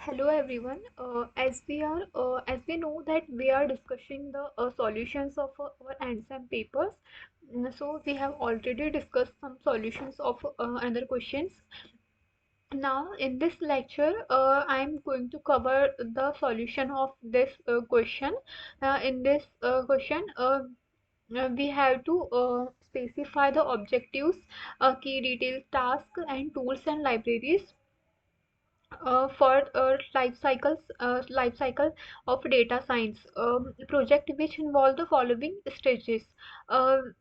Hello everyone. As we know that we are discussing the solutions of our answer papers. So we have already discussed some solutions of other questions. Now in this lecture, I am going to cover the solution of this question. In this question, we have to specify the objectives, key details, tasks, and tools and libraries for life cycle of data science project which involve the following stages.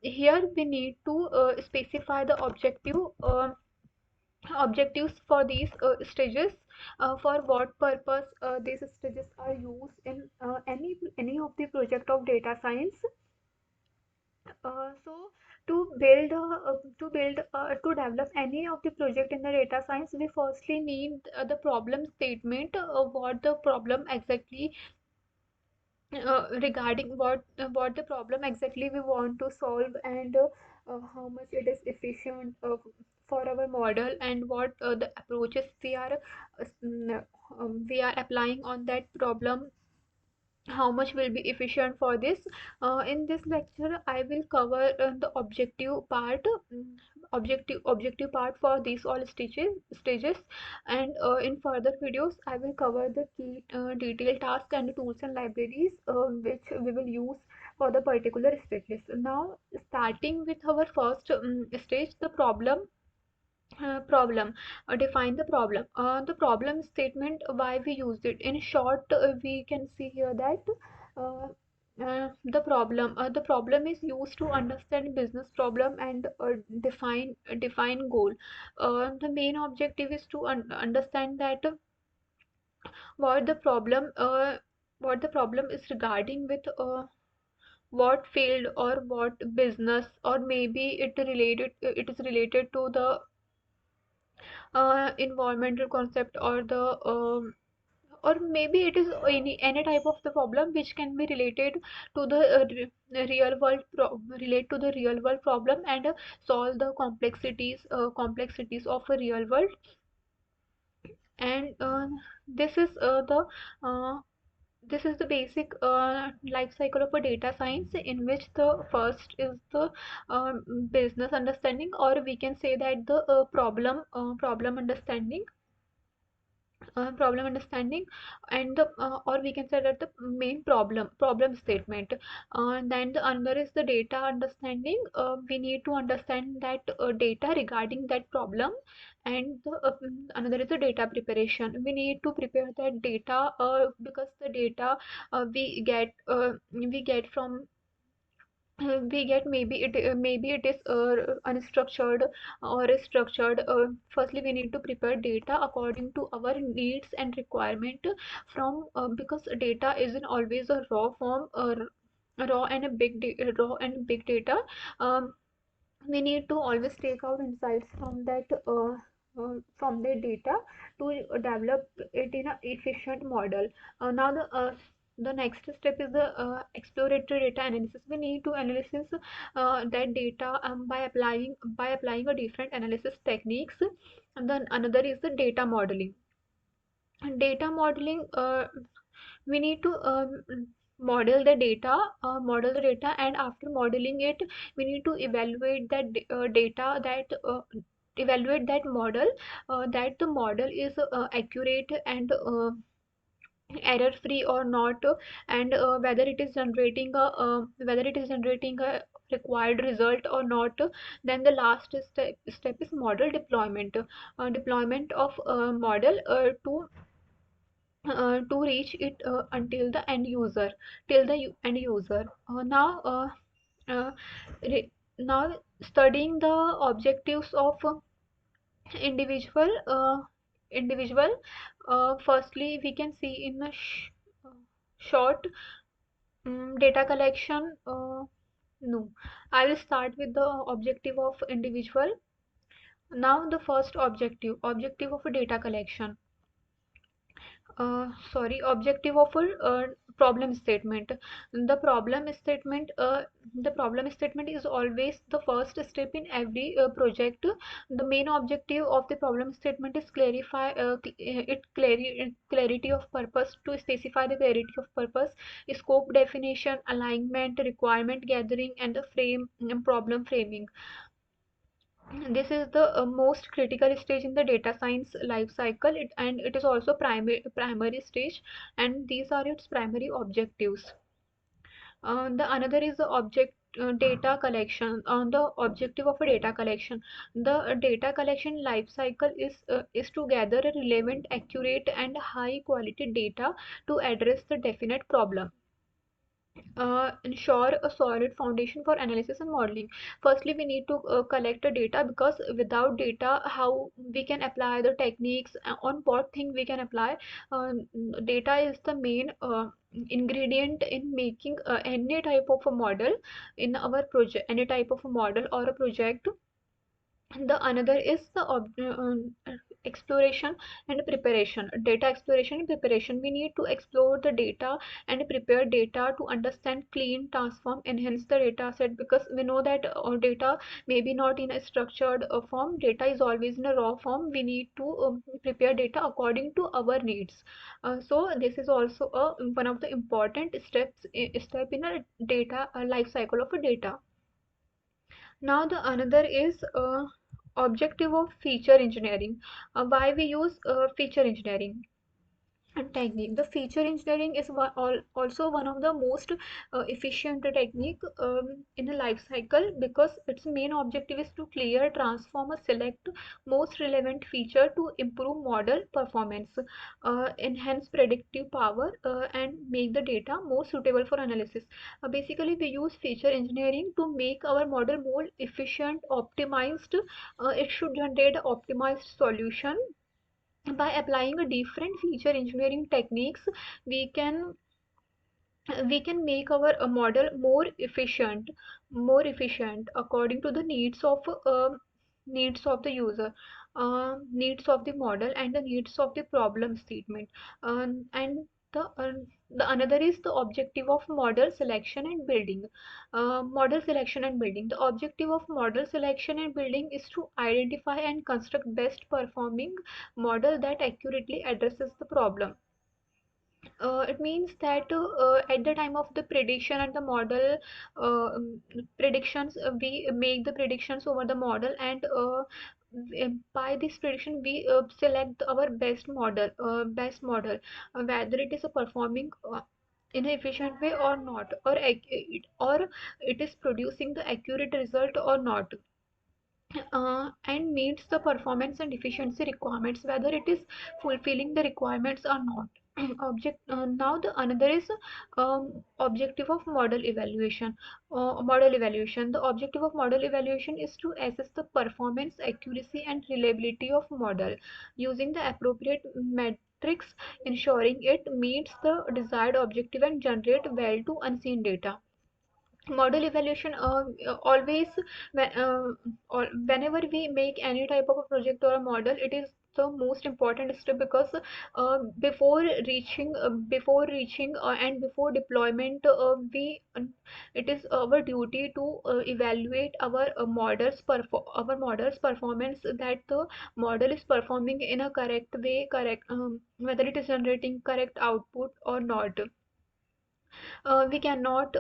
Here we need to specify the objectives for these stages, for what purpose these stages are used in any of the project of data science. So to develop any of the project in the data science, we firstly need the problem statement, what the problem exactly regarding what the problem exactly we want to solve, and how much it is efficient for our model, and what the approaches we are applying on that problem, how much will be efficient for this. In this lecture I will cover the objective part for these all stages, and in further videos I will cover the key detailed tasks and tools and libraries which we will use for the particular stages. Now starting with our first stage, the problem. Define the problem. The problem statement, why we use it. In short, we can see here that uh, the problem is used to understand business problem and define goal. The main objective is to understand that what the problem uh, what the problem is regarding with what field or what business, or maybe it is related to the environmental concept, or the or maybe it is any type of the problem which can be related to the relate to the real world problem, and solve the complexities of a real world. And this is uh, the basic life cycle of a data science, in which the first is the business understanding, or we can say that the problem understanding, and the or we can say that the main problem statement. Then the another is the data understanding. We need to understand that data regarding that problem, and another is the data preparation. We need to prepare that data, because the data we get from we get, maybe it is unstructured or structured. Firstly we need to prepare data according to our needs and requirement, from because data isn't always a raw form, or raw and big data. um, we need to always take out insights from the data to develop it in an efficient model. Now the next step is the exploratory data analysis. We need to analysis that data by applying a different analysis techniques. And then another is the data modeling. Data modeling, we need to model the data, and after modeling it we need to evaluate that data, that evaluate that model, that the model is accurate and error free or not, and whether it is generating a required result or not. Then the last step is model deployment. Deployment of model to reach it until the end user till the end user. Uh, re- Now studying the objectives of individual individual firstly we can see in a short data collection. No, I will start with the objective of individual. Now the first objective of a data collection, sorry, objective of a problem statement. The problem statement is always the first step in every project. The main objective of the problem statement is clarity of purpose, to specify the clarity of purpose, scope definition, alignment, requirement gathering, and the problem framing. This is the most critical stage in the data science life cycle, and it is also primary stage, and these are its primary objectives. The another is the data collection. The objective of a data collection. The data collection life cycle is to gather a relevant, accurate, and high quality data to address the definite problem. Ensure a solid foundation for analysis and modeling. Firstly, we need to collect the data, because without data, how we can apply the techniques, on what thing we can apply. Data is the main ingredient in making any type of a model in our project, any type of a model or a project. The another is the exploration and preparation. Data exploration and preparation, we need to explore the data and prepare data to understand, clean, transform, enhance the data set, because we know that data may be not in a structured form. Data is always in a raw form. We need to prepare data according to our needs. So this is also one of the important step in a data life cycle of a data. Now the another is objective of feature engineering. Why we use feature engineering technique. The feature engineering is also one of the most efficient technique in a life cycle, because its main objective is to clear, transform, or select most relevant feature to improve model performance, enhance predictive power, and make the data more suitable for analysis. Basically, we use feature engineering to make our model more efficient, optimized. It should generate optimized solution. By applying a different feature engineering techniques, we can we can make our model more efficient according to the needs of the user, needs of the model, and the needs of the problem statement. And the another is the objective of model selection and building. Model selection and building, the objective of model selection and building is to identify and construct best performing model that accurately addresses the problem. It means that at the time of the prediction and the model predictions, we make the predictions over the model, and by this prediction we select our best model, whether it is a performing in an efficient way or not, or it is producing the accurate result or not, and meets the performance and efficiency requirements, whether it is fulfilling the requirements or not. Now the another is objective of model evaluation. The objective of model evaluation is to assess the performance, accuracy, and reliability of model using the appropriate metrics, ensuring it meets the desired objective and generate well to unseen data. Model evaluation, always when, whenever we make any type of a project or a model, it is the most important step, because before reaching and before deployment, we it is our duty to evaluate our models performance, that the model is performing in a correct way, whether it is generating correct output or not. We cannot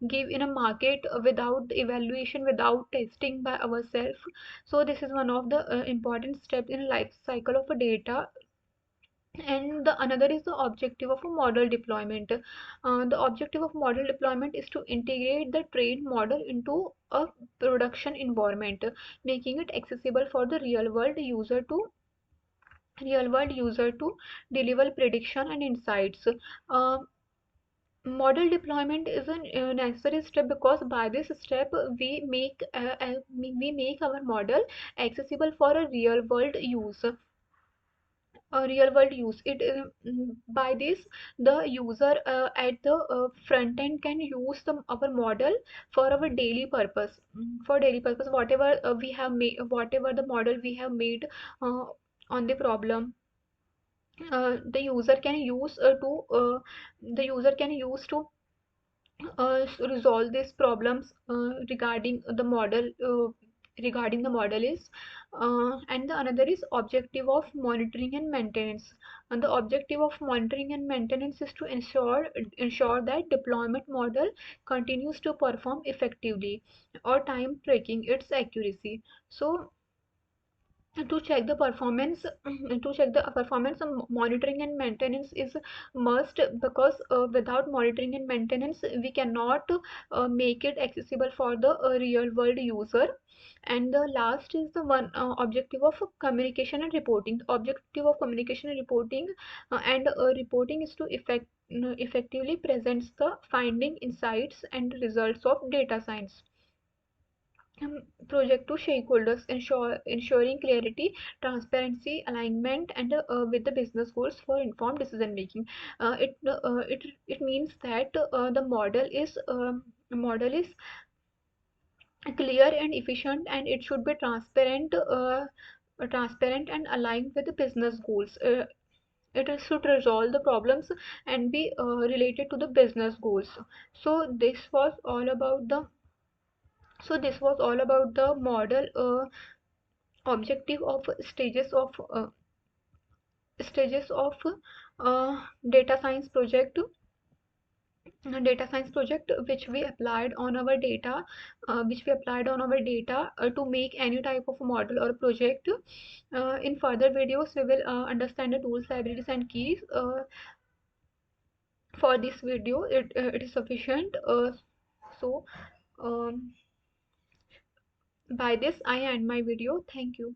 give in a market without the evaluation, without testing by ourselves. So this is one of the important steps in life cycle of a data. And the another is the objective of a model deployment. The objective of model deployment is to integrate the trained model into a production environment, making it accessible for the real world user to deliver prediction and insights. Uh, Model deployment is a necessary step, because by this step we make our model accessible for a real world use. By this, the user at the front end can use our model for our daily purpose. For daily purpose, whatever we have made, whatever the model we have made uh, on the problem. the user can use to the user can use to resolve these problems regarding the model is and the another is objective of monitoring and maintenance. And the objective of monitoring and maintenance is to ensure that deployment model continues to perform effectively or time tracking its accuracy. So to check the performance monitoring and maintenance is must, because without monitoring and maintenance we cannot make it accessible for the real world user. And the last is the one objective of communication and reporting. The objective of communication and reporting reporting is to effectively presents the finding, insights and results of data science project to stakeholders, ensuring clarity, transparency, alignment, and with the business goals for informed decision making. It means that the model is clear and efficient, and it should be transparent and aligned with the business goals. Should resolve the problems and be related to the business goals. So this was all about the model objective of stages of data science project which we applied on our data to make any type of model or project. In further videos we will understand the tools, libraries and keys. For this video it is sufficient. So um, by this I end my video. Thank you.